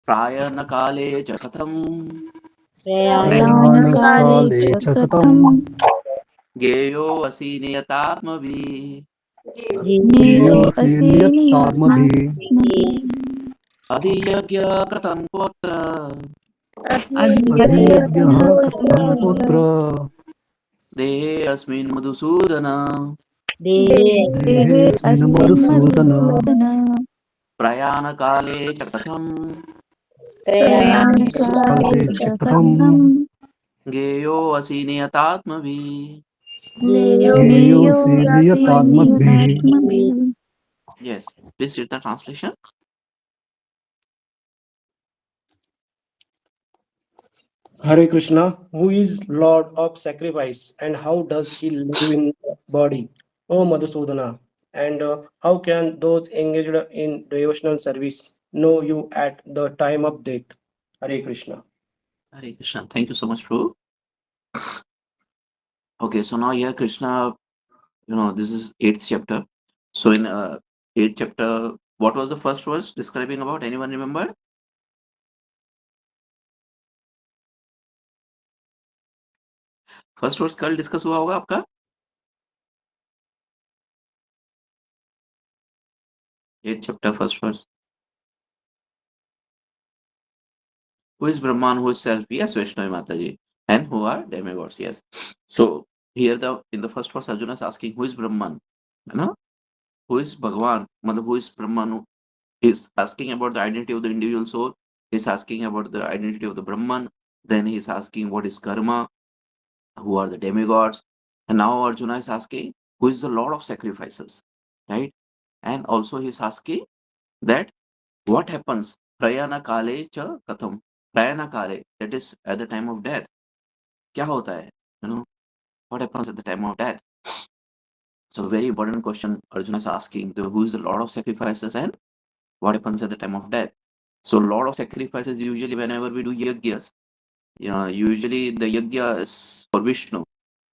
प्रायणकाले च कथम् प्रयाणकाले च कथम् ज्ञेयोऽसि नियतात्मभिः ज्ञेयोऽसि नियतात्मभिः अधियज्ञः कथं कोत्र अधियज्ञः कथं कोत्र देहेऽस्मिन् मधुसूदन देहेऽस्मिन् मधुसूदन प्रयाणकाले च कथम् प्रयाणकाले च कथम् ज्ञेयोऽसि नियतात्मभिः ज्ञेयोऽसि नियतात्मभिः Yes, please read the translation. Hare Krishna, who is Lord of sacrifice, and how does he live in body? O Madhusudana, and how can those engaged in devotional service know you at the time of death? Hare Krishna. Hare Krishna. Thank you so much, Prabhu. Okay, so now here Krishna, this is 8th chapter. So in 8th chapter, what was the first verse describing about? Anyone remember? First verse कल discuss हुआ होगा आपका? 8th chapter, first verse. Who is Brahman, who is self? Yes, Vaishnavi Mataji. And who are demigods? Yes. So here in the first verse, Arjuna is asking, who is Brahman? Who is Bhagavan? Who is Brahman? He's asking about the identity of the individual soul. He's asking about the identity of the Brahman. Then he's asking what is karma, who are the demigods. And now Arjuna is asking, who is the Lord of sacrifices, right? And also he's asking that what happens prayana kale cha katham. Prayana kale, that is at the time of death. Kya hota hai? What happens at the time of death? So very important question Arjuna is asking, who is the Lord of sacrifices and what happens at the time of death? So Lord of sacrifices, usually whenever we do yajnas, usually the yajna is for Vishnu,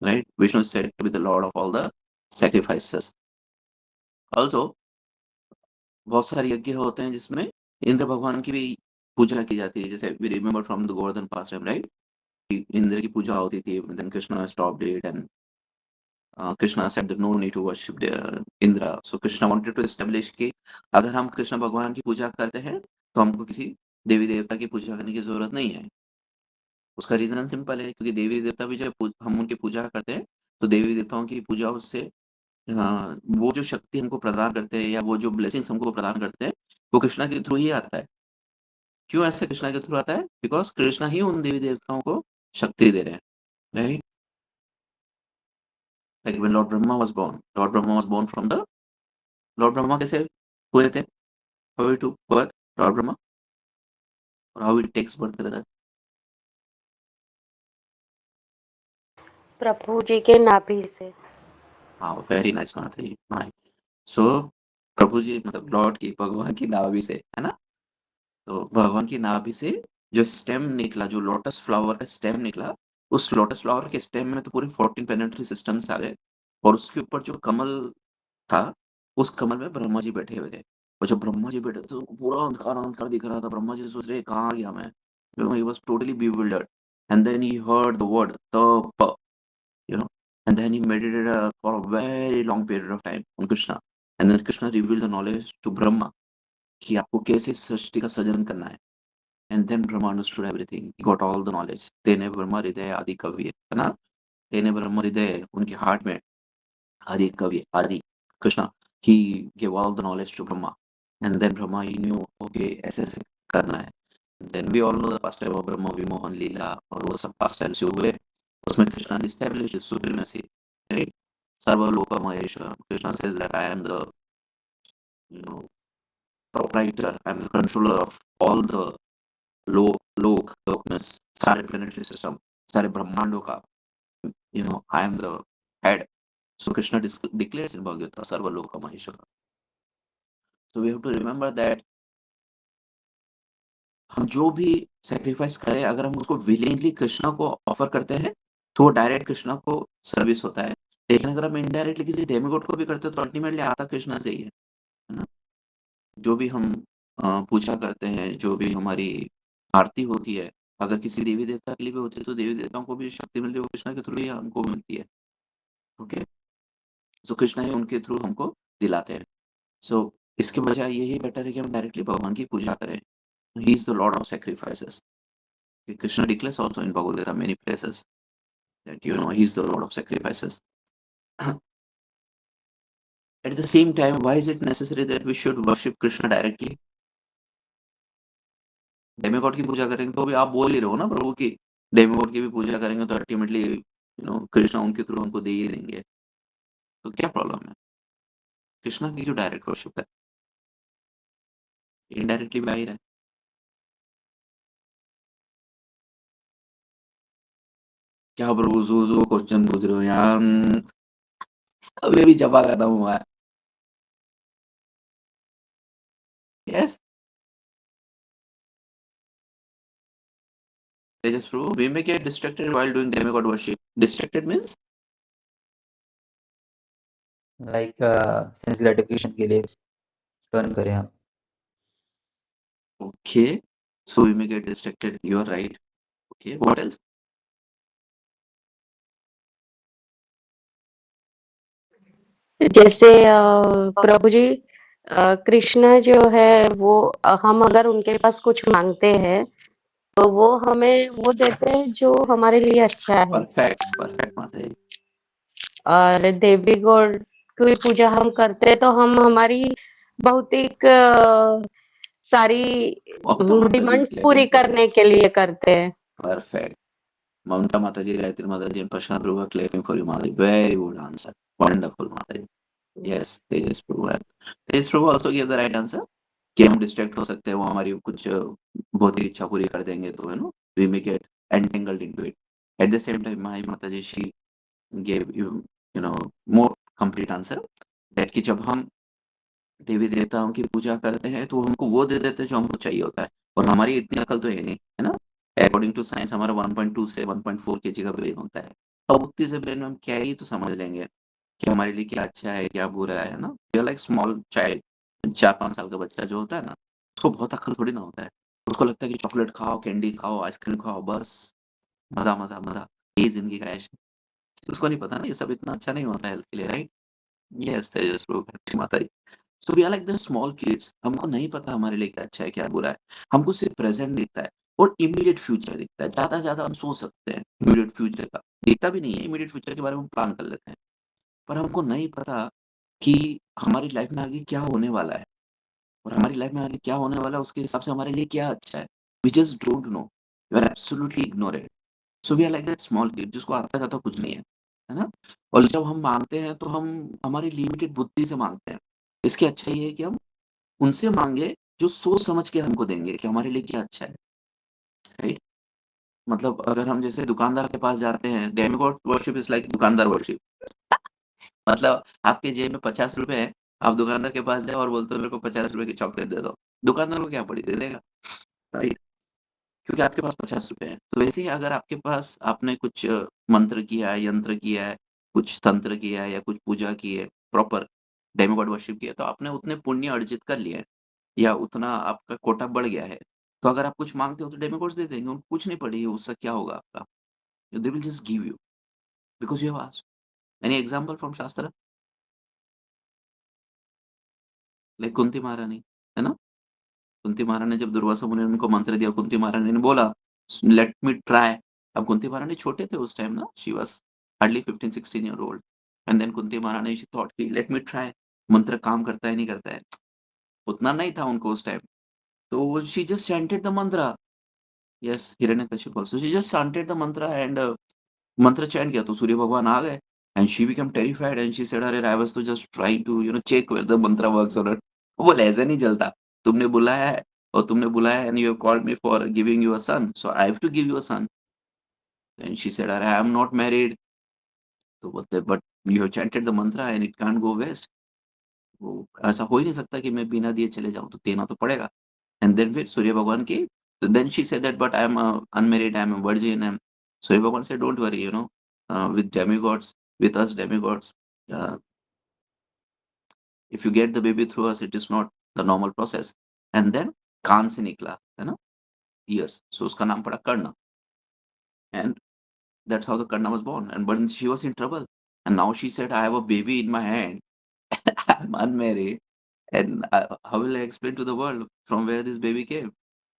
right? Vishnu is said to be the Lord of all the sacrifices. Also, बहुत सारे यज्ञ होते हैं जिसमें इंद्र भगवान की भी पूजा की जाती है, जैसे we remember from the Govardhan pastime, right? Indra की पूजा होती थी, then Krishna stopped it and Krishna said that no need to worship Indra. So Krishna wanted to establish कि अगर हम कृष्ण भगवान की पूजा करते हैं तो हमको किसी देवी देवता की पूजा करने की जरूरत नहीं है. उसका रीजन सिंपल है, क्योंकि देवी देवता भी जब हम उनकी पूजा करते हैं तो देवी देवताओं की पूजा उससे वो जो शक्ति हमको प्रदान करते हैं या वो जो ब्लेसिंग्स हमको प्रदान करते हैं वो कृष्णा के थ्रू ही आता है. क्यों ऐसे कृष्णा के थ्रू आता है? बिकॉज कृष्णा ही उन देवी देवताओं को शक्ति दे रहे हैं, right? Like when Lord Brahma was born, from the Lord Brahma कैसे हुए थे? How he took birth, Lord Brahma, or how he takes birth rather? प्रभु जी के नाभि से. हाँ, वेरी नाइस माता जी. सो प्रभु जी मतलब लॉर्ड की, भगवान की नाभि से, है ना? तो भगवान की नाभि से जो स्टेम निकला, जो लोटस फ्लावर का स्टेम निकला, उस लोटस फ्लावर के स्टेम में तो पूरे 14 पेनेट्री सिस्टम्स आ गए और उसके ऊपर जो कमल था, उस कमल में ब्रह्मा जी बैठे हुए थे. और जब ब्रह्मा जी बैठे तो पूरा अंधकार दिख रहा था. ब्रह्मा जी सोच रहे कहाँ गया मैं? He was totally bewildered. And then he heard the word tapa, and then he meditated for a very long period of time on Krishna. And then Krishna revealed the knowledge to Brahma कि आपको कैसे सृष्टि का सृजन करना है. And then Brahma understood everything. He got all the knowledge. तेने ब्रह्म हृदय आदि कवि, है ना? तेने ब्रह्म हृदय, उनके हार्ट में आदि कवि, आदि Krishna. He gave all the knowledge to Brahma. And then Brahma, he knew, okay, ऐसे करना है. And then we all know the pastime of Brahma Vimohan Leela, और वो सब pastimes जो हुए उसमें Krishna established his supremacy, right? Sarva Loka Maheshwar. Krishna says that I am the proprietor, I am the controller of all the lok means सारे planetary system, सारे ब्रह्मांडों का, I am the head. So Krishna declares in Bhagavad Gita, Sarva Loka Maheshwara. So we have to remember that हम जो भी sacrifice करें, अगर हम उसको विलिंगली कृष्णा को ऑफर करते हैं तो वो डायरेक्ट कृष्णा को सर्विस होता है. लेकिन अगर हम इनडायरेक्टली किसी डेमिगॉड को भी करते हैं तो अल्टीमेटली आता कृष्णा से ही है ना? जो भी हम पूजा करते हैं, जो भी हमारी आरती होती है, अगर किसी देवी-देवता के लिए भी होती है, तो देवी-देवताओं को भी शक्ति मिलती है, वो कृष्णा के थ्रू ही हमको मिलती है। ओके? सो कृष्णा ही उनके थ्रू हमको दिलाते हैं। सो इसके बजाय यही बेटर है कि हम डायरेक्टली भगवान की पूजा करें। He is the Lord of sacrifices. Krishna declares also in Bhagavad Gita many places that he is the Lord of sacrifices. At the same time, why is it necessary that we should worship Krishna directly? Demigod की पूजा करेंगे तो अभी आप बोल ही रहे हो ना प्रभु की डेमीगॉड की भी पूजा करेंगे तो अल्टीमेटली कृष्णा उनके थ्रू हमको दे ही देंगे। तो क्या प्रॉब्लम है? कृष्णा की क्यों डायरेक्ट वर्शिप है? इनडायरेक्टली भी आ ही रहा है। क्या प्रभु जो क्वेश्चन पूछ रहे हो यार? अभी भी जमा खत्म हुआ है। Yes Tejas Prabhu, we may get distracted while doing demigod worship. Distracted means like sense gratification के लिए टर्न करें हम। okay, so we may get distracted. You are right. Okay, what else? जैसे प्रभु जी कृष्ण जो है वो हम अगर उनके पास कुछ मांगते हैं तो वो हमें वो देते हैं जो हमारे लिए अच्छा है। Perfect माता जी। और देवी गॉड की पूजा हम करते हैं तो हम हमारी भौतिक सारी ममता माता जी is डिमांड्स clapping पूरी for you. करने के लिए करते हैं। Perfect. Mamta Mataji, Gayatri Mataji, and Prashant Prabhu are clapping for you, Mataji. Very good answer. Wonderful, Mataji. Yes, Tejas Prabhu है। Tejas Prabhu also gave the right answer कि हम distract हो सकते हैं, वो हमारी कुछ भौतिक इच्छा पूरी कर देंगे तो we may get entangled into it. At the same time, my Mataji, she gave you more complete answer that कि जब हम देवी देवताओं की पूजा करते हैं तो हमको वो दे देते हैं जो हमको चाहिए होता है और हमारी इतनी अकल तो है नहीं, है ना? अकॉर्डिंग टू साइंस हमारा 1.2 से 1.4 केजी का ब्रेन होता है। अब उतनी से ब्रेन में हम क्या ही तो समझ लेंगे कि हमारे लिए क्या अच्छा है, क्या बुरा है ना? We are like small child. 4-5 साल का बच्चा जो होता है ना, उसको बहुत अक्ल थोड़ी ना होता है। उसको लगता है कि चॉकलेट खाओ, कैंडी खाओ, आइसक्रीम खाओ, बस मज़ा, मज़ा, मज़ा, यही ज़िंदगी का ऐश है। उसको नहीं पता ना ये सब इतना अच्छा नहीं होता है हेल्थ के लिए, राइट? यस, तेजस प्रभु, माता ji. So we are like the small kids, हमको नहीं पता हमारे लिए क्या अच्छा है, क्या बुरा है। हमको सिर्फ प्रेज़ेंट दिखता है और इमीडिएट फ्यूचर दिखता है। ज़्यादा से ज़्यादा हम सोच सकते हैं इमीडिएट फ्यूचर का। दिखता भी नहीं है, इमीडिएट फ्यूचर के बारे में हम प्लान कर लेते हैं। पर हमको नहीं पता कि हमारी लाइफ में आगे क्या होने वाला है और हमारी लाइफ में आगे क्या होने वाला है उसके हिसाब से हमारे लिए क्या अच्छा है। We just don't know. We are absolutely ignorant. So we are like that small kid जिसको आता-जाता कुछ नहीं है ना? और जब हम माँगते हैं तो हम हमारी लिमिटेड बुद्धि से माँगते हैं। इसकी अच्छा ये है कि हम उनसे माँगे जो सोच समझ के हमको देंगे कि हमारे लिए क्या अच्छा है, राइट? मतलब अगर हम जैसे दुकानदार के पास जाते हैं, डेमीगॉड वर्शिप इज़ लाइक दुकानदार वर्शिप। मतलब आपके जेब में ₹50 है, आप दुकानदार के पास जाओ और बोलते हो मेरे को ₹50 की चॉकलेट दे दो। दुकानदार को क्या पड़ी, दे देगा, राइट? क्योंकि आपके पास ₹50 हैं। तो वैसे ही अगर आपके पास आपने कुछ मंत्र किया है, यंत्र किया है, कुछ तंत्र किया है या कुछ पूजा की है, प्रॉपर डेमीगॉड वर्शिप किया है, तो आपने उतने पुण्य अर्जित कर लिए हैं या उतना आपका कोटा बढ़ गया है। तो अगर आप कुछ माँगते हो तो डेमीगॉड्स दे देंगे, उनको पूछनी पड़ेगी उससे क्या होगा आपका? They will just give you because you have asked. Any example from शास्त्र? लाइक कुंती महारानी, है ना? कुंती महारानी ने जब दुर्वासा मुनि को मंत्र दिया, कुंती महारानी ने बोला, "लेट मी ट्राई।" अब कुंती महारानी छोटे थे उस टाइम ना, she was hardly 15-16 year old and then Kunti महारानी शी थॉट कि लेट मी ट्राई, मंत्र काम करता है, नहीं करता है। उतना नहीं था उनको उस टाइम। तो she just chanted the mantra. Yes, Hiranyakashipu also. She just chanted the mantra and mantra chant किया तो सूर्य भगवान आ गए and she became terrified and she said अरे आई वाज़ तो just trying to check where the mantra works और नॉट। वो बोले ऐसे नहीं चलता। तुमने बुलाया है और तुमने बुलाया है and you have called me for giving you a son, so I have to give you a son. And she said अरे आई एम नॉट मैरिड। तो बोलते but you have chanted the mantra and it can't go waste. वो ऐसा हो ही नहीं सकता कि मैं बिना दिए चले जाऊँ, तो देना तो पड़ेगा। एंड देन फिर सूर्य भगवान की then she said that but I am unmarried, I am a virgin and Surya भगवान said don't worry, with demigods, with us demigods, uh, if you get the baby through us, it is not the normal process. And then कान से निकला, है ना, ears, so उसका नाम पड़ा Karna, and that's how the Karna was born. And but she was in trouble, and now she said, "I have a baby in my hand. I'm unmarried, and how will I explain to the world from where this baby came?"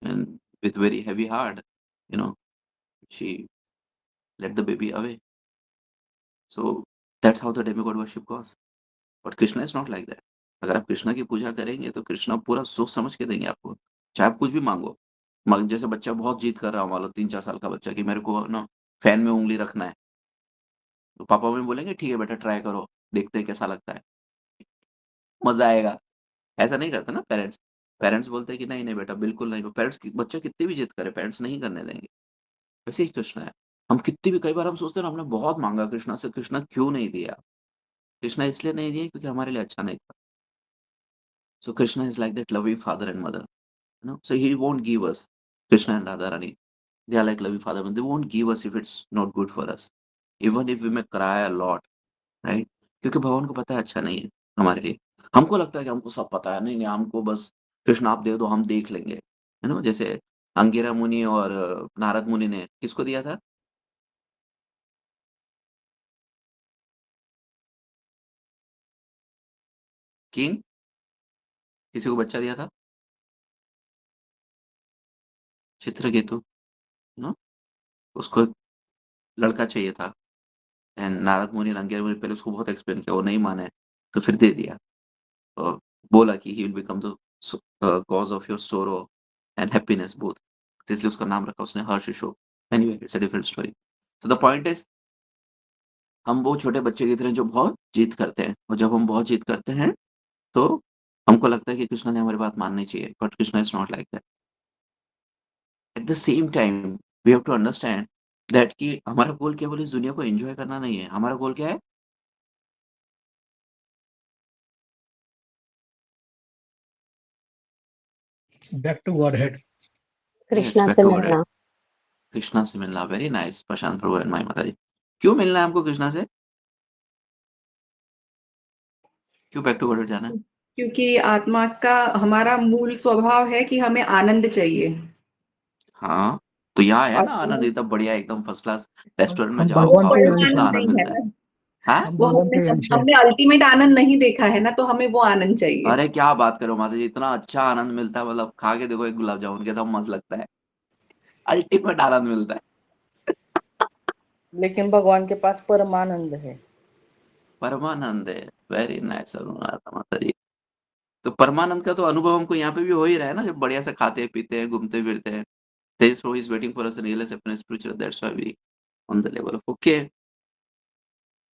And with very heavy heart, you know, she let the baby away. So that's how the demigod worship goes. But Krishna is not like that. अगर आप कृष्णा की पूजा करेंगे तो कृष्णा पूरा सोच समझ के देंगे आपको, चाहे आप कुछ भी मांगो। जैसे बच्चा बहुत जिद कर रहा हो, मान लो 3-4 साल का बच्चा कि मेरे को ना फैन में उंगली रखना है, तो पापा मम्मी बोलेंगे ठीक है बेटा ट्राई करो, देखते हैं कैसा लगता है, मजा आएगा। ऐसा नहीं करते ना पेरेंट्स। पेरेंट्स बोलते हैं कि नहीं नहीं बेटा बिल्कुल नहीं, पेरेंट्स बच्चा कितनी भी जिद करे पेरेंट्स नहीं करने देंगे। वैसे ही कृष्ण है, हम कितनी भी, कई बार हम सोचते हैं ना हमने बहुत मांगा कृष्णा से, कृष्णा क्यों नहीं दिया? कृष्णा इसलिए नहीं दिया क्योंकि हमारे लिए अच्छा नहीं था। So Krishna is like that loving father and mother, you know, so he won't give us. Krishna and Radharani, they are like loving father, but they won't give us if it's not good for us, even if we may cry a lot, right? क्योंकि भगवान को पता है अच्छा नहीं है हमारे लिए। हमको लगता है कि हमको सब पता है, नहीं नहीं हमको बस कृष्ण आप दे दो हम देख लेंगे, है ना। जैसे अंगिरा मुनि और नारद मुनि ने किसको दिया था? किंग, किसी को बच्चा दिया था, चित्रकेतु, है ना। उसको एक लड़का चाहिए था, एंड नारद मुनि और अंगिरा मुनि पहले उसको बहुत एक्सप्लेन किया, वो नहीं माने, तो फिर दे दिया। और बोला कि he will become the cause of your sorrow and happiness both, तो इसलिए उसका नाम रखा उसने Harshashok. Anyway it's a different story. So the point is हम वो छोटे बच्चे की तरह जो बहुत जिद करते हैं, और जब हम बहुत जिद करते हैं तो हमको लगता है कि कृष्णा ने हमारी बात माननी चाहिए, but Krishna is not like that. At the same time we have to understand that कि हमारा गोल केवल इस दुनिया को एंजॉय करना नहीं है, हमारा गोल क्या है? back to Godhead. Yes, Krishna back से टू गॉड। मिलना। कृष्णा से मिलना, very nice Prashant Prabhu and my माता जी। क्यों मिलना है हमको कृष्णा से? क्यों बैक टू गॉड जाना है? क्योंकि आत्मा का हमारा मूल स्वभाव है कि हमें आनंद चाहिए। हाँ, तो यहाँ है और ना आनंद एकदम बढ़िया, एकदम फर्स्ट क्लास रेस्टोरेंट में हम जाओ, भगवान खाओ, के वो पियो, अंश कितना हैं। आनंद आनंद नहीं है मिलता है। ना, हाँ? हम वो भगवान हमने के अंश हैं। हमने अल्टीमेट आनंद नहीं देखा है ना, तो हमें वो आनंद चाहिए। अरे क्या बात करो माता जी, इतना अच्छा आनंद मिलता है, मतलब खा के देखो एक गुलाब जामुन कैसा मस्त लगता है, अल्टीमेट आनंद मिलता है। लेकिन भगवान के पास परमानंद है। परमानंद है, वेरी नाइस अनुराधा माता जी। तो परमानंद का तो अनुभव हमको यहाँ पे भी हो ही रहा है ना, जब बढ़िया से खाते पीते हैं, घूमते फिरते हैं। Tej Prabhu is waiting for us realise अपने spiritual, that's why we on the level of okay.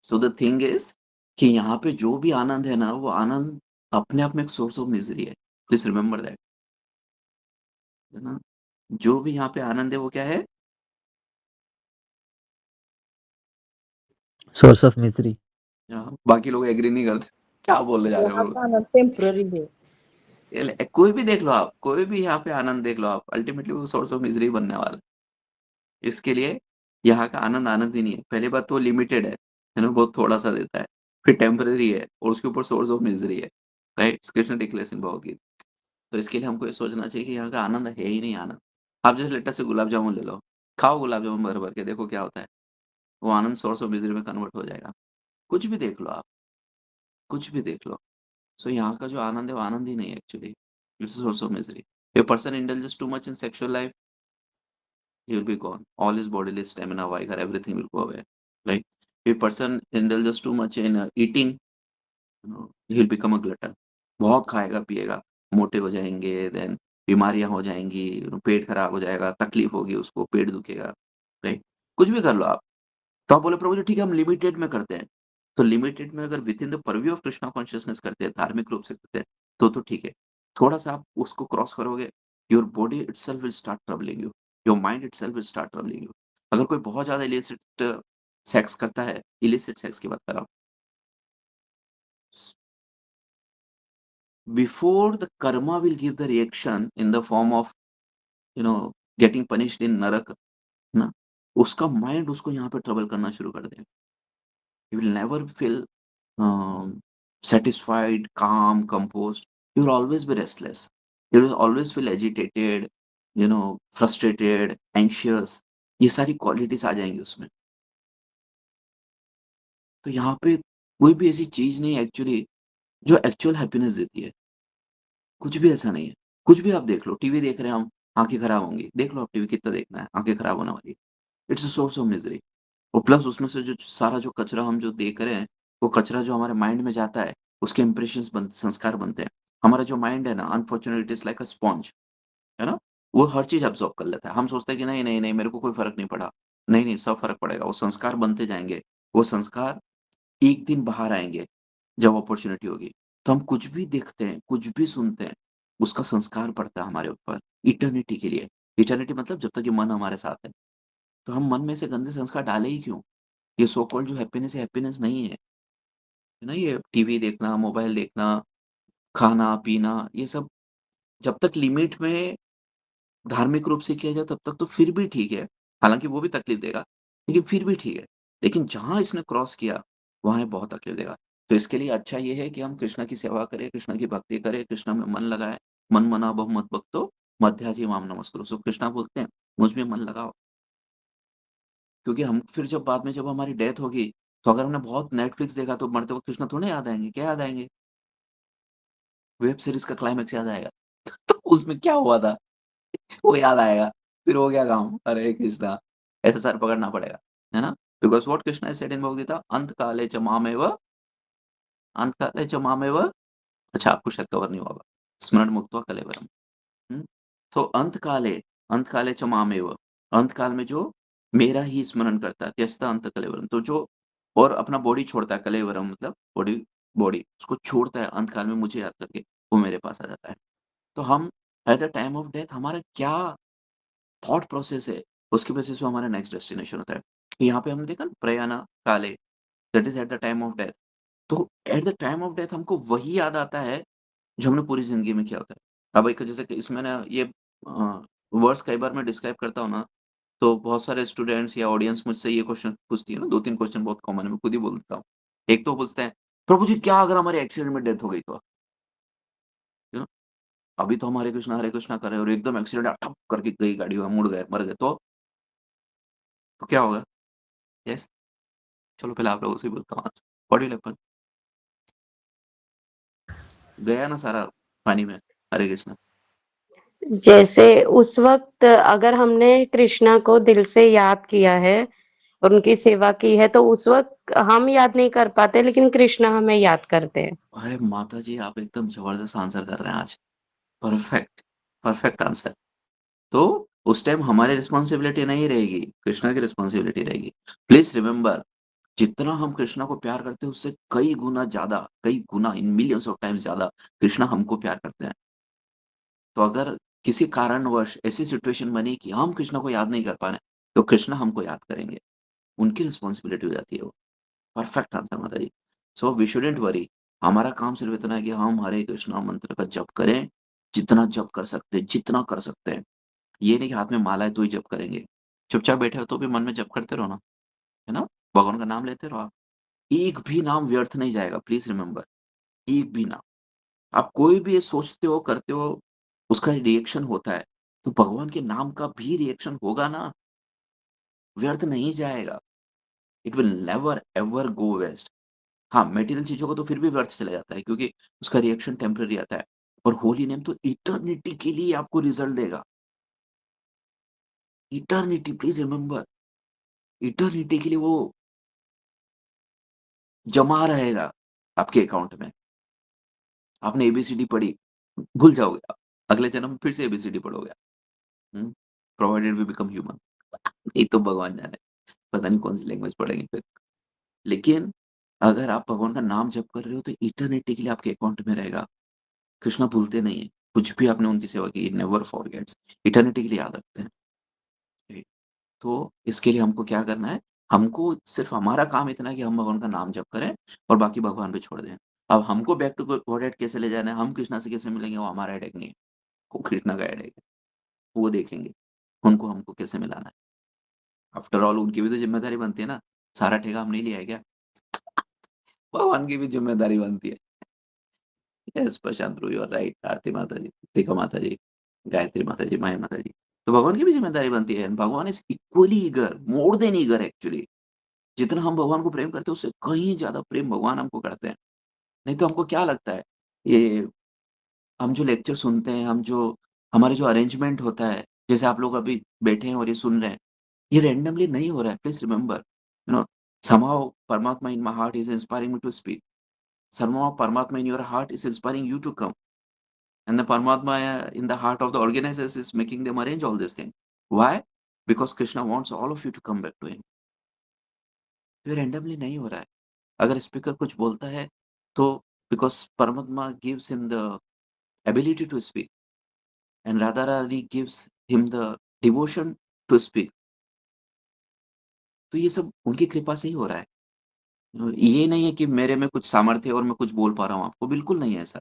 So the thing is कि यहाँ पे जो भी आनंद है ना, वो आनंद अपने आप में एक सोर्स ऑफ मिजरी है। प्लीज रिमेंबर दैट, है ना। जो भी यहाँ पे आनंद है वो क्या है? Source of misery. बाकी लोग एग्री नहीं करते, क्या बोलने जा रहे हो यहाँ बोलो। का आनंद टेम्पररी है। कोई भी देख लो आप, कोई भी यहाँ पे आनंद देख लो आप, अल्टीमेटली वो सोर्स ऑफ मिजरी बनने वाला है। इसके लिए यहाँ का आनंद आनंद ही नहीं है। पहली बात तो लिमिटेड है ना, बहुत थोड़ा सा देता है। फिर टेम्पररी है और उसके ऊपर सोर्स ऑफ मिजरी है, राइट। कृष्ण डिक्लेयर्स इन भगवदगीता। तो इसके लिए हमको ये सोचना चाहिए कि यहाँ का आनंद है ही नहीं आनंद। आप जैसे लेटर से गुलाब जामुन ले लो, खाओ गुलाब जामुन भर भर के, देखो क्या होता है। वो आनंद सोर्स ऑफ मिजरी में कन्वर्ट हो जाएगा। कुछ भी देख लो आप, कुछ भी देख लो। सो यहाँ का जो आनंद है वो आनंद ही नहीं है actually, it's source of misery. A person indulges too much in sexual life, he will be gone. All his bodily stamina, vigor, everything will go away, right? If a person indulges too much in eating, he will become a glutton. बहुत खाएगा पिएगा, मोटे हो जाएंगे, then बीमारियां हो जाएंगी, पेट खराब हो जाएगा, तकलीफ होगी उसको, पेट दुखेगा, राइट। कुछ भी कर लो आप। तो आप बोले प्रभु जी ठीक है हम लिमिटेड में करते हैं। तो लिमिटेड में अगर with in the purview of Krishna consciousness करते हैं, धार्मिक रूप से करते हैं, तो ठीक है। थोड़ा सा आप उसको क्रॉस करोगे, your body itself will start troubling you, your mind itself will start troubling you. अगर कोई बहुत ज्यादा इलिसिट सेक्स करता है, इलिसिट सेक्स की बात कर रहा हूँ, before the karma will give the reaction in the form of getting punished in narak ना, उसका माइंड उसको यहाँ पे ट्रबल करना शुरू कर देगा। You will never feel satisfied, calm, composed. You will always be restless. You will always feel agitated, frustrated, anxious, ये सारी क्वालिटीज आ जाएंगी उसमें। तो यहाँ पे कोई भी ऐसी चीज नहीं है एक्चुअली जो एक्चुअल हैप्पीनेस देती है। कुछ भी ऐसा नहीं है। कुछ भी आप देख लो, टीवी देख रहे हैं हम, आंखें खराब होंगी, देख लो आप टीवी कितना देखना है, आंखें खराब होने वाली है। It's a source of misery. और प्लस उसमें से जो सारा जो कचरा हम जो देख रहे हैं, वो कचरा जो हमारे माइंड में जाता है, उसके इंप्रेशंस संस्कार बनते हैं। हमारा जो माइंड है ना, unfortunately it is like a sponge, है ना? वो हर चीज़ एब्ज़ॉर्ब कर लेता है। हम सोचते हैं कि नहीं, नहीं, नहीं, मेरे को कोई फ़र्क नहीं पड़ा। नहीं, नहीं, सब फ़र्क पड़ेगा। वो संस्कार बनते जाएँगे। वो संस्कार एक दिन बाहर आएँगे, जब अपॉर्च्युनिटी होगी। तो हम कुछ भी देखते हैं, कुछ भी सुनते हैं, उसका संस्कार पड़ता है हमारे ऊपर, इटर्निटी के लिए। इटर्निटी मतलब जब तक ये मन हमारे साथ है। तो हम मन में से गंदे संस्कार डालें ही क्यों? ये सो कॉल्ड जो हैप्पीनेस है, हैप्पीनेस नहीं है। है ना? ये टीवी देखना, मोबाइल देखना, खाना-पीना, ये सब जब तक लिमिट में धार्मिक रूप से किया जाए तब तक तो फिर भी ठीक है। हालाँकि वो भी तकलीफ देगा, लेकिन फिर भी ठीक है। लेकिन जहाँ इसने क्रॉस किया, वहाँ ये बहुत तकलीफ देगा। तो इसके लिए अच्छा ये है कि हम कृष्ण की सेवा करें, कृष्ण की भक्ति करें, कृष्ण में मन लगाएँ। मन मना बहु मत भक्तो, मध्याजी माम नमस्कुरु। सो कृष्णा बोलते हैं, मुझ में मन लगाओ। क्योंकि हम फिर जब बाद में जब हमारी डेथ होगी, तो अगर हमने बहुत नेटफ्लिक्स देखा तो मरते वक़्त कृष्ण थोड़ी ना याद आएँगे, क्या याद आएँगे? वेब सीरीज़ का क्लाइमैक्स याद आएगा। तो उसमें क्या हुआ था? वो याद आएगा, फिर हो गया काम, हरे कृष्णा, ऐसे सर पकड़ना पड़ेगा, है ना? Because what Krishna has said in Bhagavad Gita, अंत काले च मामेव अच्छा आपको शायद कवर नहीं हुआ होगा, स्मरण मुक्त्वा कलेवरम। हुँ? तो अंत काले च मामेव, अंत काल में जो मेरा ही स्मरण करता है, त्यजता अंत कलेवरम, तो जो और अपना बॉडी छोड़ता है, कलेवरम मतलब बॉडी बॉडी उसको छोड़ता है अंत काल में मुझे याद करके, वो मेरे पास आ जाता है। तो हम eight the time of death हमारा क्या थॉट प्रोसेस है, उसके बेसिस पे हमारा नेक्स्ट डेस्टिनेशन होता है। तो यहाँ पे हमने देखा ना प्रयाना काले, that is at the time of death. तो at the time of death हमको वही याद आता है, जो हमने पूरी ज़िंदगी में किया होता है। अब एक जैसे कि इसमें ना ये वर्ड्स कई बार मैं डिस्क्राइब करता हूँ ना, तो बहुत सारे स्टूडेंट्स या ऑडियंस मुझसे ये क्वेश्चन पूछती है ना, 2-3 क्वेश्चन बहुत कॉमन है, मैं खुद ही बोल देता हूँ। एक तो पूछते हैं, "प्रभु जी क्या अगर हमारे एक्सीडेंट में डेथ हो गई तो?" यू नो, अभी तो हम हरे कृष्णा कर रहे हैं और एकदम एक्सीडेंट ठप करके गई गाड़ी, हम मुड़ गए, मर गए तो क्या होगा? यस? चलो पहले आप लोगों से ही बोलता हूँ आज। What will happen? गया ना सारा पानी में। हरे कृष्णा। जैसे उस वक़्त अगर हमने कृष्णा को दिल से याद किया है, उनकी सेवा की है, तो उस वक़्त हम याद नहीं कर पाते, लेकिन कृष्णा हमें याद करते हैं। अरे माताजी आप एकदम ज़बरदस्त आंसर कर रहे हैं आज। Perfect, perfect answer. तो उस टाइम हमारी रिस्पॉन्सिबिलिटी नहीं रहेगी, कृष्णा की रिस्पॉन्सिबिलिटी रहेगी। प्लीज़ रिमेंबर जितना हम कृष्णा को प्यार करते हैं उससे कई गुना ज़्यादा, कई गुना इन मिलियंस ऑफ टाइम्स ज़्यादा कृष्णा हमको प्यार करते हैं। तो अगर किसी कारणवश ऐसी सिचुएशन बनी कि हम कृष्णा को याद नहीं कर पा रहे हैं, तो कृष्णा हमको याद करेंगे। उनकी रिस्पॉन्सिबिलिटी हो जाती है वो। Perfect answer Mataji. So we shouldn't worry. हमारा काम सिर्फ इतना है कि हम हरे कृष्णा मंत्र का जप करें, जितना जप कर सकते हैं, जितना कर सकते हैं। ये नहीं कि हाथ में माला है तो ही जप करेंगे। चुपचाप बैठे हो तो भी मन में जप करते रहो ना, है ना? भगवान का नाम लेते रहो आप। एक भी नाम व्यर्थ नहीं जाएगा, प्लीज़ रिमेंबर, एक भी नाम। आप कोई भी ये सोचते हो, करते हो, उसका रिएक्शन होता है, तो भगवान के नाम का भी रिएक्शन होगा ना, व्यर्थ नहीं जाएगा। It will never ever go waste. हाँ, मटेरियल चीज़ों को तो फिर भी व्यर्थ चला जाता है क्योंकि उसका रिएक्शन टेम्परेरी आता है। और होली नेम तो इटर्निटी के लिए आपको रिज़ल्ट देगा। इटर्निटी प्लीज़ रिमेंबर, इटर्निटी के लिए वो जमा रहेगा आपके अकाउंट में। आपने एबीसीडी पढ़ी, भूल जाओगे आप। अगले जन्म में फिर से एबीसीडी पढ़ोगे आप। हुँ, प्रोवाइडेड वी बिकम ह्यूमन। ये तो भगवान जाने, पता नहीं कौन-सी लैंग्वेज पढ़ेंगे फिर। लेकिन अगर आप भगवान का नाम जप कर रहे हो तो इटर्निटी के लिए आपके अकाउंट में रहेगा। कृष्णा भूलते नहीं हैं। कुछ भी आपने उनकी सेवा की, नेवर फॉरगेट्स। इटर्निटी के लिए याद रखते हैं। जी, तो इसके लिए हमको क्या करना है? हमको सिर्फ़ हमारा काम इतना है कि हम भगवान का नाम जप करें और बाकी भगवान पे छोड़ दें। अब हमको बैक टू गॉड-हेड कैसे ले जाना है, हम कृष्णा से कैसे मिलेंगे, वो हमारा हेडेक नहीं है। वो कृष्णा का हेडेक है। वो देखेंगे, उनको हमको कैसे मिलाना है। आफ्टर ऑल उनकी भी तो ज़िम्मेदारी बनती है ना, सारा ठेका हम नहीं लिया है क्या? भगवान की भी ज़िम्मेदारी बनती है। Yes Prashant bro, you are right. Aarti Mata ji, टीका माता जी, गायत्री माता जी, माया माता जी। तो भगवान की भी ज़िम्मेदारी बनती है। भगवान is equally eager, more than eager actually. जितना हम भगवान को प्रेम करते हैं, उससे कहीं ज़्यादा प्रेम भगवान हमको करते हैं। नहीं तो हमको क्या लगता है, ये हम जो लेक्चर सुनते हैं, हमारे जो अरेंजमेंट होता है, जैसे आप लोग अभी बैठे हैं और ये सुन रहे हैं, ये रैंडमली नहीं हो रहा है। Please remember, you know, somehow Paramatma in my heart is inspiring me to speak. Somehow Paramatma in your heart is inspiring you to come. And the Paramatma in the heart of the organizers is making them arrange all these things. Why? Because Krishna wants all of you to come back to him. ये randomly नहीं हो रहा है। अगर speaker कुछ बोलता है तो because Paramatma gives him the ability to speak and Radharani gives him the devotion to speak. तो ये सब उनकी कृपा से ही हो रहा है। ये नहीं है कि मेरे में कुछ सामर्थ्य है और मैं कुछ बोल पा रहा हूँ आपको, बिल्कुल नहीं है ऐसा।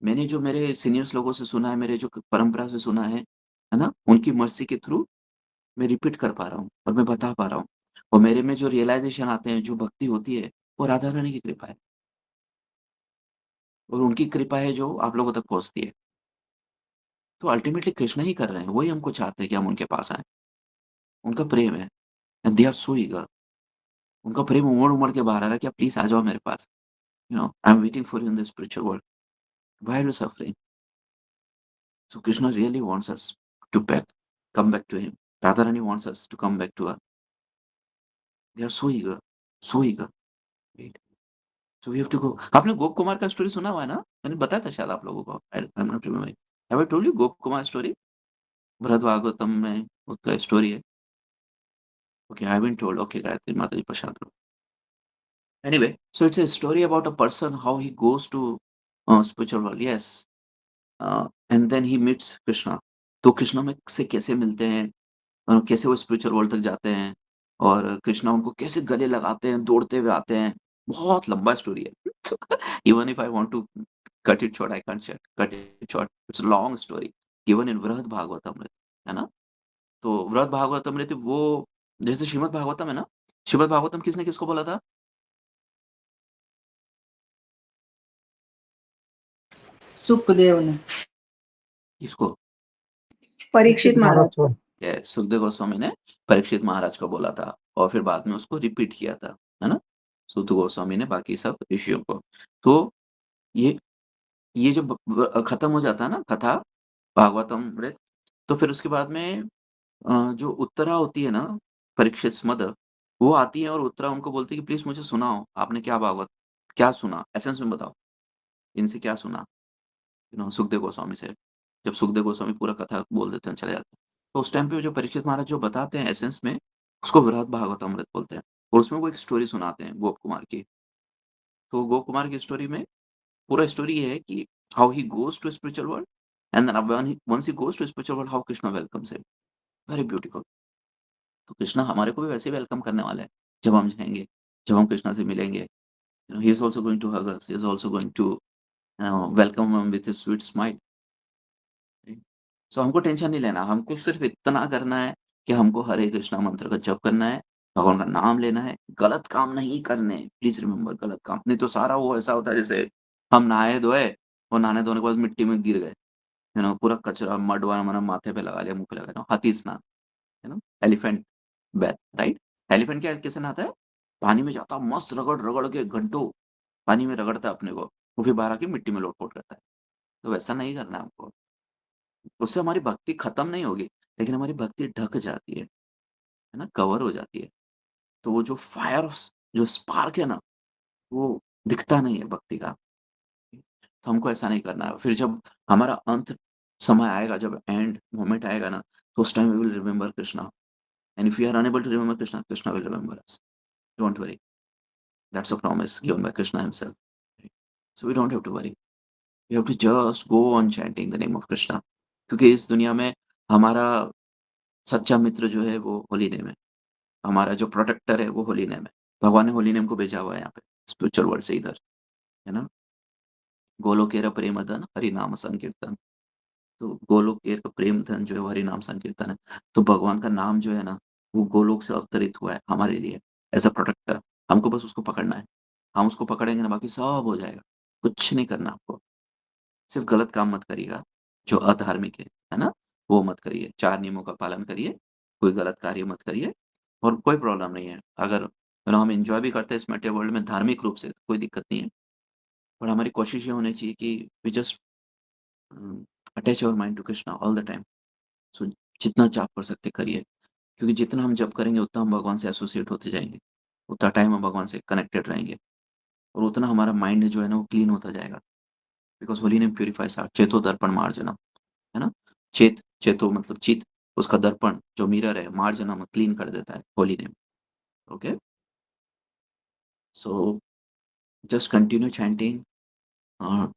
मैंने जो मेरे सीनियर्स लोगों से सुना है, मेरे जो परंपरा से सुना है ना? उनकी मर्ज़ी के थ्रू मैं रिपीट कर पा रहा हूँ और मैं बता पा रहा हूँ। और मेरे में जो रियलाइज़ेशन आते हैं, जो भक्ति होती है, वो राधा रानी की कृपा है और उनकी कृपा है जो आप लोगों तक पहुँचती है। तो अल्टीमेटली कृष्ण ही कर रहे हैं, वही हमको चाहते हैं कि हम उनके पास आएँ। उनका प्रेम है and they are so eager. उनका प्रेम उमड़-उमड़ के बाहर आ रहा है कि आप प्लीज़ आ जाओ मेरे पास। I am waiting for you in the spiritual world. Why are you suffering? So Krishna really wants us to come back to him. Radharani wants us to come back to her. They are so eager, so eager. Right? So we have to go. आपने गोप कुमार का story सुना हुआ है ना? मैंने बताया था शायद आप लोगों को। I am not remembering. Have I told you Gopa Kumar story? Brihad Bhagavatam में उसका स्टोरी है। Okay, I haven't told. Okay, Gayatri Mata ji Prasad low. Anyway, so it's a story about a person how he goes to spiritual world. Yes, and then he meets Krishna. तो कृष्णा में से कैसे मिलते हैं? कैसे वो स्पिरिचुअल वर्ल्ड तक जाते हैं और कृष्णा उनको कैसे गले लगाते हैं, दौड़ते हुए आते हैं। बहुत लंबा स्टोरी है। Even if I want to cut it short, I can't cut it short. It's a long story given in Brihad Bhagavatamrita, है ना? तो बृहद भागवतमृत वो जैसे श्रीमद् भागवतम है ना? श्रीमद् भागवतम किसने किसको बोला था? सुखदेव ने। किसको? परीक्षित महाराज। को सुखदेव गोस्वामी ने परीक्षित महाराज को बोला था और फिर बाद में उसको रिपीट किया था, है ना? सुत गोस्वामी ने बाकी सब ऋषियों को। तो ये ये जब खत्म हो जाता है ना कथा भागवतमृत, तो फिर उसके बाद में जो उत्तरा होती है ना, परीक्षित स्मद, वो आती है और उत्तरा उनको बोलती है कि प्लीज मुझे सुनाओ, आपने क्या सुना, एसेंस में बताओ, इनसे क्या सुना, सुखदेव गोस्वामी से। जब सुखदेव गोस्वामी पूरा कथा बोल देते हैं, चले जाते हैं, तो उस टाइम पे जो परीक्षित महाराज जो बताते हैं एसेंस में, उसको बृहद भागवतामृत बोलते हैं और उसमें वो एक स्टोरी सुनाते हैं गोप कुमार की। तो गोप कुमार की स्टोरी में पूरा स्टोरी ये है कि how he goes to spiritual world and then once he goes to spiritual world, how Krishna welcomes him. Very beautiful. तो कृष्णा हमारे को भी वैसे ही वेलकम करने वाला है जब हम जाएँगे, जब हम कृष्णा से मिलेंगे। He is also going to hug us, he is also going to welcome him with his sweet smile. So हमको टेंशन नहीं लेना, हमको सिर्फ़ इतना करना है कि हमको हरे कृष्णा मंत्र का जप करना है, भगवान का नाम लेना है, गलत काम नहीं करने। प्लीज़ रिमेंबर, गलत काम नहीं तो सारा वो ऐसा होता है जैसे हम नहाए-धोए और नहाने-धोने के बाद मिट्टी में गिर गए, पूरा कचरा मड-वड माथे पे लगा लिया, मुँह पे लगा लिया, हाथी स्नान, एलिफेंट बैथ, राइट? एलिफेंट क्या कैसे नहाता है? पानी में जाता है, मस्त रगड़-रगड़ के घंटों पानी में रगड़ता है अपने को, वो फिर बाहर आके मिट्टी में लोट-पोट करता है। तो वैसा नहीं करना है हमको। उससे हमारी भक्ति खत्म नहीं होगी, लेकिन हमारी भक्ति ढक जाती है ना? कवर हो जाती है। तो वो जो फायर जो स्पार्क है ना, वो दिखता नहीं है भक्ति का। तो हमको ऐसा नहीं करना है। फिर जब हमारा अंत समय आएगा, जब एंड मोमेंट आएगा ना, तो उस time we will remember Krishna and if we are unable to remember Krishna, Krishna will remember us. Don't worry, that's a promise given by Krishna himself. So we don't have to worry, we have to just go on chanting the name of Krishna, क्योंकि इस दुनिया में हमारा सच्चा मित्र जो है वो holy name है। हमारा जो प्रोटेक्टर है वो होली नेम है। भगवान ने होली नेम को भेजा हुआ है यहाँ पे, स्पिरिचुअल वर्ल्ड से इधर, है ना? गोलोकेर प्रेम धन हरि नाम संकीर्तन। तो गोलोकेर का प्रेम धन जो है वो हरि नाम संकीर्तन है। तो भगवान का नाम जो है ना, वो गोलोक से अवतरित हुआ है हमारे लिए एज़ अ प्रोटेक्टर। हमको बस उसको पकड़ना है। हम उसको पकड़ेंगे ना, बाकी सब हो जाएगा। कुछ नहीं करना आपको। सिर्फ गलत काम मत करिएगा, जो अधार्मिक है ना? वो मत करिए। 4 नियमों का पालन करिए, कोई गलत कार्य मत करिए और कोई प्रॉब्लम नहीं है। अगर हम एन्जॉय भी करते हैं इस मटेरियल वर्ल्ड में धार्मिक रूप से, कोई दिक्कत नहीं है। पर हमारी कोशिश ये होनी चाहिए कि we just attach our mind to Krishna all the time. So जितना जाप कर सकते करिए, क्योंकि जितना हम जप करेंगे उतना हम भगवान से एसोसिएट होते जाएँगे, उतना टाइम हम भगवान से कनेक्टेड रहेंगे और उतना हमारा माइंड जो है ना वो क्लीन होता जाएगा। Because holy name purifies heart, चेतो दर्पण मार्जनम, है ना? चेतो मतलब चित, उसका दर्पण जो मिरर है मार्जनम क्लीन कर देता है holy name. Okay? So just continue chanting, uh,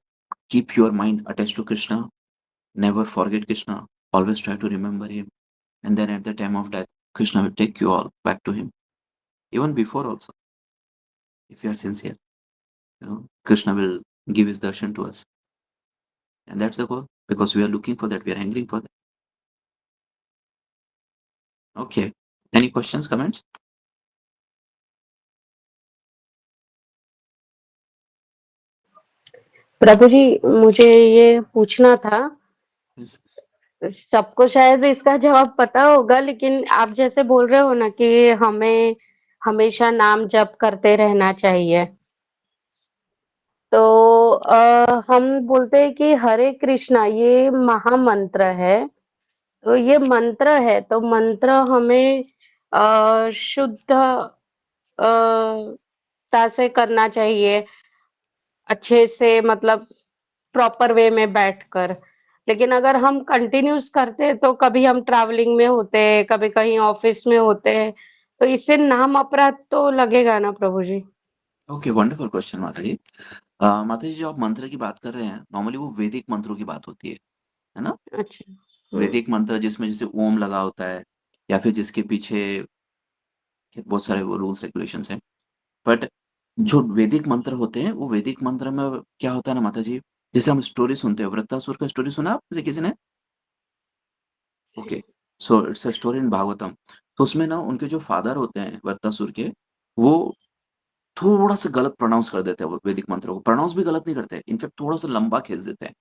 keep your mind attached to Krishna, never forget Krishna, always try to remember him, and then at the time of death, Krishna will take you all back to him. Even before also, if you are sincere, Krishna will give his darshan to us. And that's the goal, because we are looking for that, we are hungering for that. Okay. Any questions, comments? प्रभु जी, मुझे ये पूछना था, Yes. सबको शायद इसका जवाब पता होगा, लेकिन आप जैसे बोल रहे हो ना कि हमें हमेशा नाम जप करते रहना चाहिए। तो हम बोलते हैं कि हरे कृष्णा ये महामंत्र है। तो ये मंत्र है, तो मंत्र हमें शुद्ध ता से करना चाहिए, अच्छे से मतलब प्रॉपर वे में बैठकर। लेकिन अगर हम कंटिन्यूअस करते हैं तो कभी हम ट्रैवलिंग में होते हैं, कभी कहीं ऑफिस में होते हैं, तो इससे नाम अपराध तो लगेगा ना प्रभु जी? ओके, वंडरफुल क्वेश्चन माता जी। माता जी, जो आप मंत्र की बात कर रहे हैं, नॉर्मली वो वैदिक मंत्रों की बात होती है ना? अच्छा। वैदिक मंत्र जिसमें जैसे ओम लगा होता है या फिर जिसके पीछे बहुत सारे वो रूल्स रेगुलेशंस हैं। बट जो वैदिक मंत्र होते हैं, वो वैदिक मंत्र में क्या होता है ना माता जी, जैसे हम स्टोरी सुनते हैं, वृत्तासुर का स्टोरी सुना आपने से किसी ने? Okay, so it's a story in Bhagavatam. तो उसमें ना उनके जो फादर होते हैं वृत्तासुर के, वो थोड़ा-सा गलत प्रोनाउंस कर देते हैं वो वैदिक मंत्रों को। प्रोनाउंस भी गलत नहीं करते, इनफैक्ट थोड़ा-सा लंबा खींच देते हैं।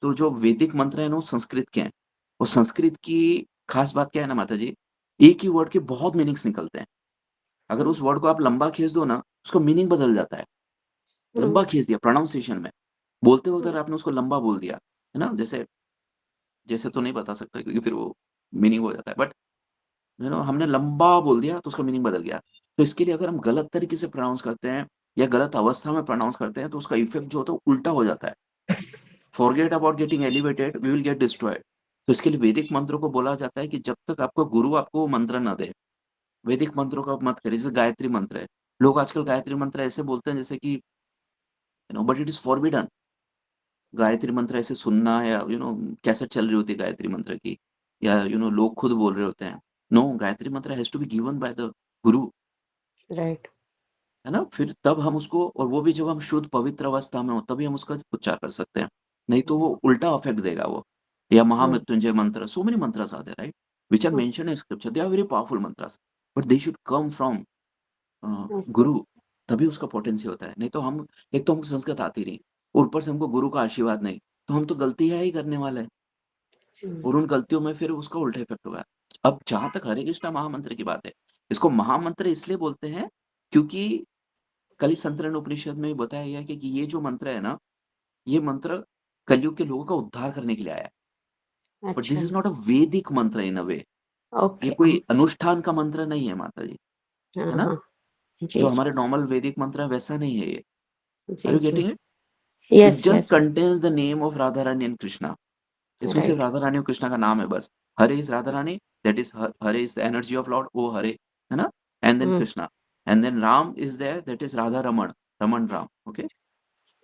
तो जो वैदिक मंत्र हैं ना, वो संस्कृत के हैं। और संस्कृत की खास बात क्या है ना माता जी, एक ही वर्ड के बहुत मीनिंग्स निकलते हैं। अगर उस वर्ड को आप लंबा खींच दो ना, उसका मीनिंग बदल जाता है। हुँ, लंबा खींच दिया प्रोनाउंसिएशन में। बोलते वक़्त हुँ, अगर आपने उसको लंबा बोल दिया, है ना? जैसे जैसे तो नहीं बता सकता क्योंकि फिर वो मीनिंग हो जाता है। बट हमने लंबा बोल दिया तो उसका मीनिंग बदल गया। तो इसके लिए अगर हम गलत तरीके से प्रोनाउंस करते हैं या गलत अवस्था में प्रोनाउंस करते हैं तो उसका इफ़ेक्ट जो होता है वो उल्टा हो जाता है। Forget about getting elevated, we will get destroyed. तो इसके लिए वैदिक मंत्रों को बोला जाता है कि जब तक आपका गुरु आपको वो मंत्र ना दे, वैदिक मंत्रों का आप मत करिए। जैसे गायत्री मंत्र है। लोग आजकल गायत्री मंत्र ऐसे बोलते हैं जैसे कि but it is forbidden. Gayatri मंत्र ऐसे सुनना या कैसेट चल रही होती है गायत्री मंत्र की या लोग खुद बोल रहे होते हैं। No, Gayatri mantra has to be given by the guru, right. है ना? फिर तब हम उसको, और वो भी जब हम शुद्ध पवित्र अवस्था में हो तभी हम उसका उच्चार कर सकते हैं। नहीं तो वो उल्टा इफेक्ट देगा वो। या हुँ, महामृत्युंजय मंत्र, so many mantras are there, right? Which are hmm, mentioned in scripture. They are very powerful mantras, but they should come from okay. गुरु, तभी उसका पोटेंसी होता है। नहीं तो हम, एक तो हमको संस्कृत आती नहीं और ऊपर से हमको गुरु का आशीर्वाद नहीं, तो हम तो गलतियाँ ही करने वाले हैं जी। और उन गलतियों में फिर उसका उल्टा इफेक्ट होगा। अब जहाँ तक हरे कृष्णा महामंत्र की बात है, इसको महामंत्र इसलिए बोलते हैं क्योंकि कली संतरण उपनिषद में बताया गया है कि ये जो मंत्र है ना, ये मंत्र कलयुग के लोगों का उद्धार करने के लिए आया है। बट दिस अच्छा, इज़ नॉट अ वैदिक मंत्र इन अ वे। ये ओके। कोई अनुष्ठान का मंत्र नहीं है माता जी, है हाँ, ना? हाँ। जी, जो जी। हमारे नॉर्मल वैदिक मंत्र है वैसा नहीं है ये। आर जी, यू जी। Getting it? It yes, just yes. Contains the name of Radha Rani and Krishna. इसमें सिर्फ राइट। राधा रानी और कृष्णा का नाम है बस। Hare is Radha Rani, that is Hare is the energy of lord, oh Hare, है ना? And then hmm, Krishna, and then Ram is there, that is Radha Raman, Raman Ram, okay?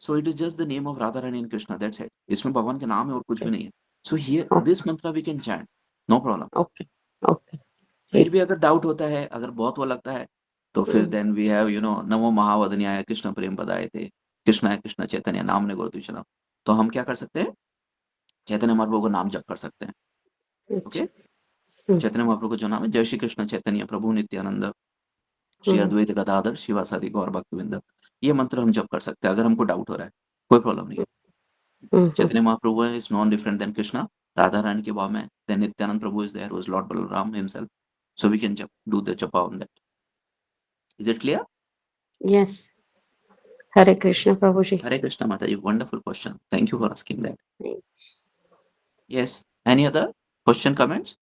So it is just the name of Radha Rani and Krishna, that's it. इसमें भगवान के नाम है और कुछ भी ओके, नहीं है। So here okay, this mantra we can chant, no problem. Okay, okay. फिर ठीक। भी अगर डाउट होता है, अगर बहुत वो लगता है, तो फिर हुँ, देन वी हैव नमो महावदन्याय कृष्ण प्रेम पदायते, कृष्णाय कृष्ण चैतन्य नामने गुरुद्विषणम। तो हम क्या कर सकते हैं? चैतन्य महाप्रभु का नाम जप कर सकते हैं, ओके? अच्छा। हुँ, चैतन्य महाप्रभु का जो नाम है, जय श्री कृष्ण चैतन्य प्रभु नित्यानंद, श्री हुँ, अद्वैत गदाधर शिवासादि गौर भक्तवृंद। ये मंत्र हम जप कर सकते हैं अगर हमको डाउट हो रहा है। कोई प्रॉब्लम नहीं है। हम्म, Chaitanya Mahaprabhu is non different than Krishna. Radha Rani के भाव में then Nityanand Prabhu is there, who is Lord Balaram himself. So we can do the japa on that. Is it clear? yes. Hare Krishna Prabhu ji. Hare Krishna Mataji, wonderful question. Thank you for asking that. Yes. Any other question, comments?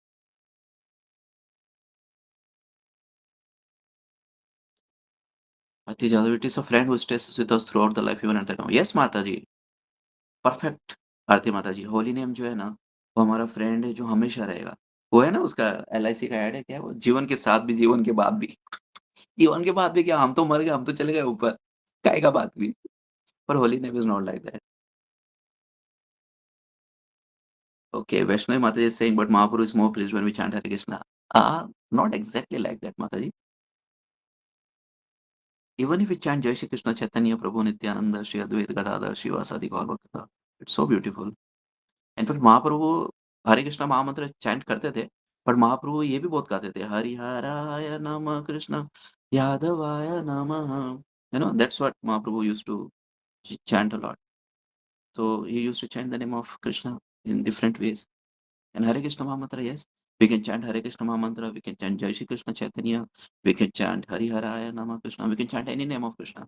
Bhakti Jadhav, it is a friend who stays with us throughout the life, even at the time. Yes, Mataji. Perfect. Aarti Mata ji, holy name जो है ना, वो हमारा friend है जो हमेशा रहेगा। वो है ना, उसका एलआईसी का ऐड है, क्या है वो? जीवन के साथ भी, जीवन के बाद भी। जीवन के बाद भी क्या, हम तो मर गए, हम तो चले गए ऊपर, काहे का बात भी। पर holy name is not like that. Okay, Vaishnavi Mata ji saying but Mahaprabhu is more pleased when we chant Hare Krishna. Not exactly like that Mata ji. Even if we chant Jai Shri Krishna Chaitanya प्रभु नित्यानंद श्री अद्वैत गदाधर शिवासादि गौर भक्त, इट्स सो ब्यूटीफुल। इनफैक्ट महाप्रभु हरे कृष्णा महामंत्र चैंट करते थे, बट महाप्रभु ये भी बहुत गाते थे, हरिहराय नमः कृष्ण यादवाय नमः। You know that's what Mahaprabhu used to chant a lot. So he used to chant the name of Krishna in different ways. And Hare Krishna Mahamantra, yes, we can chant Hare Krishna Mahamantra, we can chant Jai Shri Krishna Chaitanya, we can chant Hari Haraya Nama Krishna, we can chant any name of Krishna.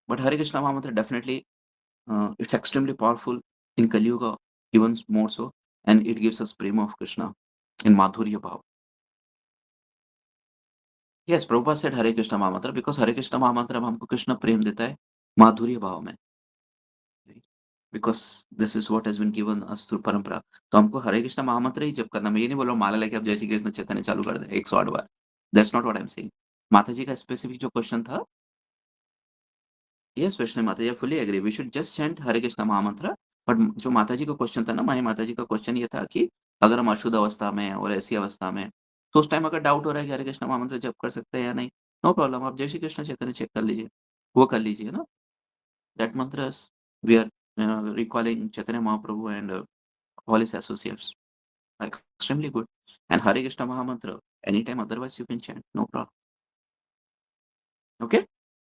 But Hare Krishna Mahamantra definitely, it's extremely powerful in Kali Yuga, even more so, and it gives us prema of Krishna in Madhurya Bhav. Yes, Prabhupada said Hare Krishna Mahamantra because Hare Krishna Mahamantra में हमको कृष्ण प्रेम देता है माधुर्य भाव में, because this is what has been given us through परंपरा। तो हमको हरे कृष्ण महामंत्र ही जप करना। मैं ये नहीं बोल रहा हूँ माला लेके आप जय श्री कृष्ण चैतन्य चालू कर दें 108 बार। That's not what I am saying. Mata ji का स्पेसिफिक जो क्वेश्चन था, yes Vaishnavi Mata ji, I fully agree, we should just chant Hare Krishna mahamantra. But जो माता जी का क्वेश्चन था ना, माही माता जी का क्वेश्चन ये था कि अगर हम अशुद्ध अवस्था में और ऐसी अवस्था में, तो उस टाइम अगर डाउट हो रहा है कि हरे कृष्ण महामंत्र जप कर सकते हैं या नहीं, नो प्रॉब्लम, आप जय श्री कृष्ण चैतन्य चेक कर लीजिए, वो कर लीजिए ना। That mantra we are recalling Chaitanya Mahaprabhu and all his associates are extremely good. And Hare Krishna Mahamantra, anytime otherwise you can chant, no problem. Okay?